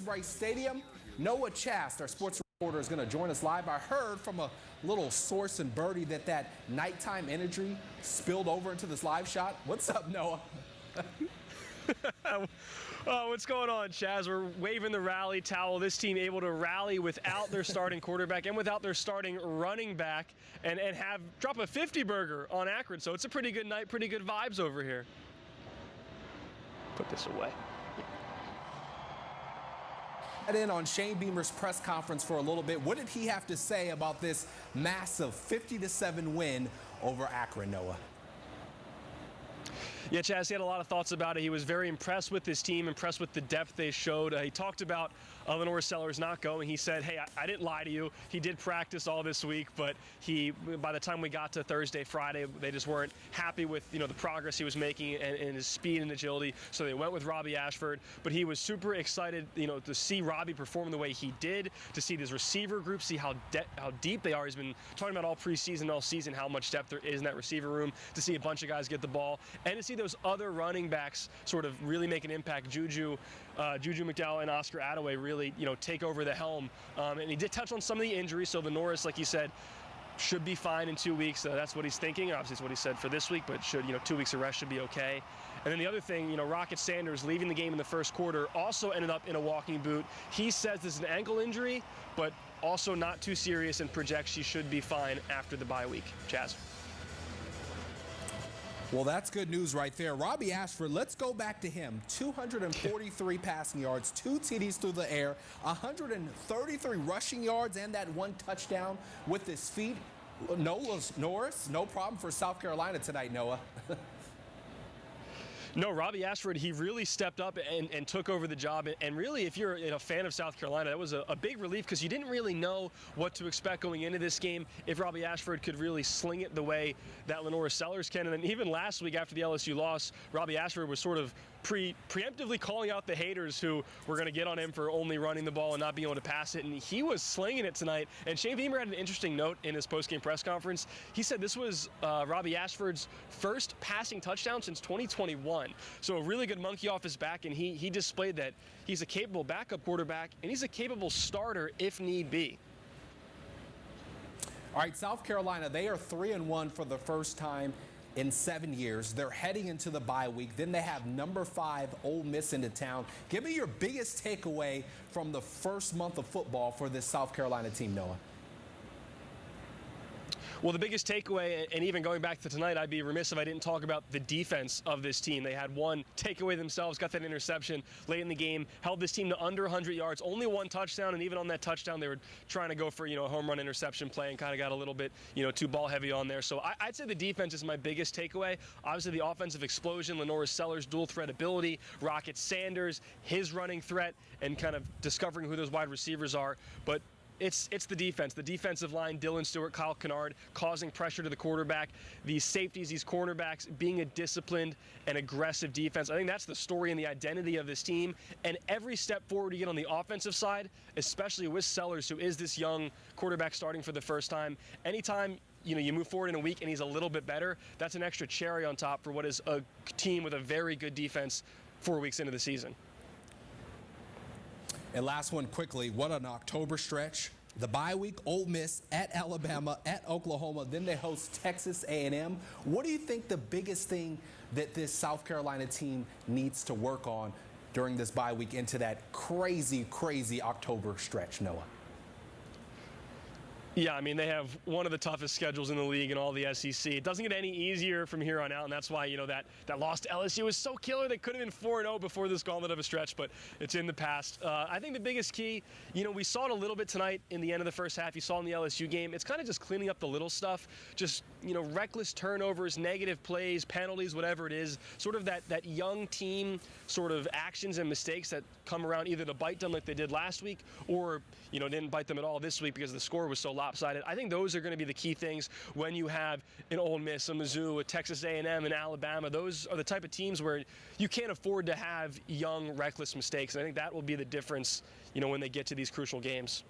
Rice Stadium. Noah Chast, our sports reporter, is going to join us live. I heard from a little source in Birdie that nighttime energy spilled over into this live shot. What's up, Noah? Oh, what's going on, Chaz? We're waving the rally towel. This team able to rally without their starting quarterback and without their starting running back and drop a 50 burger on Akron. So it's a pretty good night, pretty good vibes over here. Put this away. In on Shane Beamer's press conference for a little bit. What did he have to say about this massive 50-7 win over Akron, Noah? Yeah, Chaz, he had a lot of thoughts about it. He was very impressed with his team, impressed with the depth they showed. He talked about Lenore Sellers not going. He said, hey, I didn't lie to you. He did practice all this week, but by the time we got to Thursday, Friday, they just weren't happy with the progress he was making and his speed and agility. So they went with Robby Ashford. But he was super excited, to see Robby perform the way he did, to see this receiver group, see how deep they are. He's been talking about all preseason, all season, how much depth there is in that receiver room, to see a bunch of guys get the ball, and to see those other running backs sort of really make an impact. Juju McDowell and Oscar Attaway really, take over the helm. And he did touch on some of the injuries. So the Norris, like you said, should be fine in 2 weeks. That's what he's thinking. Obviously, it's what he said for this week, but 2 weeks of rest should be okay. And then the other thing, Rocket Sanders leaving the game in the first quarter also ended up in a walking boot. He says this is an ankle injury, but also not too serious and projects she should be fine after the bye week. Chaz. Well, that's good news right there. Robby Ashford, let's go back to him. 243 passing yards, 2 TDs through the air, 133 rushing yards, and that 1 touchdown with his feet. Noah Norris, no problem for South Carolina tonight, Noah. No, Robby Ashford, he really stepped up and took over the job. And really, if you're a fan of South Carolina, that was a big relief because you didn't really know what to expect going into this game if Robby Ashford could really sling it the way that Lenore Sellers can. And then even last week after the LSU loss, Robby Ashford was sort of preemptively calling out the haters who were going to get on him for only running the ball and not being able to pass it. And he was slinging it tonight. And Shane Beamer had an interesting note in his postgame press conference. He said this was Robby Ashford's first passing touchdown since 2021. So a really good monkey off his back, and he displayed that he's a capable backup quarterback, and he's a capable starter if need be. All right, South Carolina, they are 3-1 for the first time in 7 years. They're heading into the bye week. Then they have number 5 Ole Miss into town. Give me your biggest takeaway from the first month of football for this South Carolina team, Noah. Well, the biggest takeaway, and even going back to tonight, I'd be remiss if I didn't talk about the defense of this team. They had 1 takeaway themselves, got that interception late in the game, held this team to under 100 yards, only 1 touchdown, and even on that touchdown, they were trying to go for, a home run interception play and kind of got a little bit, too ball heavy on there. So I'd say the defense is my biggest takeaway. Obviously, the offensive explosion, Lenore Sellers' dual threat ability, Rocket Sanders, his running threat, and kind of discovering who those wide receivers are. But it's the defense, the defensive line, Dylan Stewart, Kyle Kennard, causing pressure to the quarterback, these safeties, these cornerbacks, being a disciplined and aggressive defense. I think that's the story and the identity of this team. And every step forward you get on the offensive side, especially with Sellers, who is this young quarterback starting for the first time, anytime you move forward in a week and he's a little bit better, that's an extra cherry on top for what is a team with a very good defense 4 weeks into the season. And last one quickly, what an October stretch. The bye week, Ole Miss at Alabama, at Oklahoma, then they host Texas A&M. What do you think the biggest thing that this South Carolina team needs to work on during this bye week into that crazy, crazy October stretch, Noah? Yeah, I mean, they have one of the toughest schedules in the league in all the SEC. It doesn't get any easier from here on out, and that's why, that loss to LSU was so killer. They could have been 4-0 before this gauntlet of a stretch, but it's in the past. I think the biggest key, we saw it a little bit tonight in the end of the first half. You saw in the LSU game. It's kind of just cleaning up the little stuff, just, reckless turnovers, negative plays, penalties, whatever it is, sort of that young team sort of actions and mistakes that come around either to bite them like they did last week or, didn't bite them at all this week because the score was so lopsided. I think those are going to be the key things when you have an Ole Miss, a Mizzou, a Texas A&M, and Alabama. Those are the type of teams where you can't afford to have young, reckless mistakes. And I think that will be the difference, when they get to these crucial games.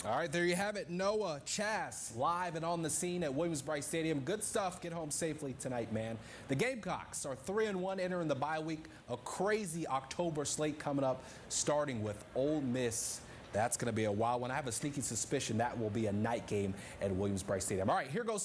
All right, there you have it. Noah, Chas, live and on the scene at Williams-Brice Stadium. Good stuff. Get home safely tonight, man. The Gamecocks are 3-1 entering the bye week. A crazy October slate coming up, starting with Ole Miss. That's going to be a wild one. I have a sneaky suspicion that will be a night game at Williams-Brice Stadium. All right, here goes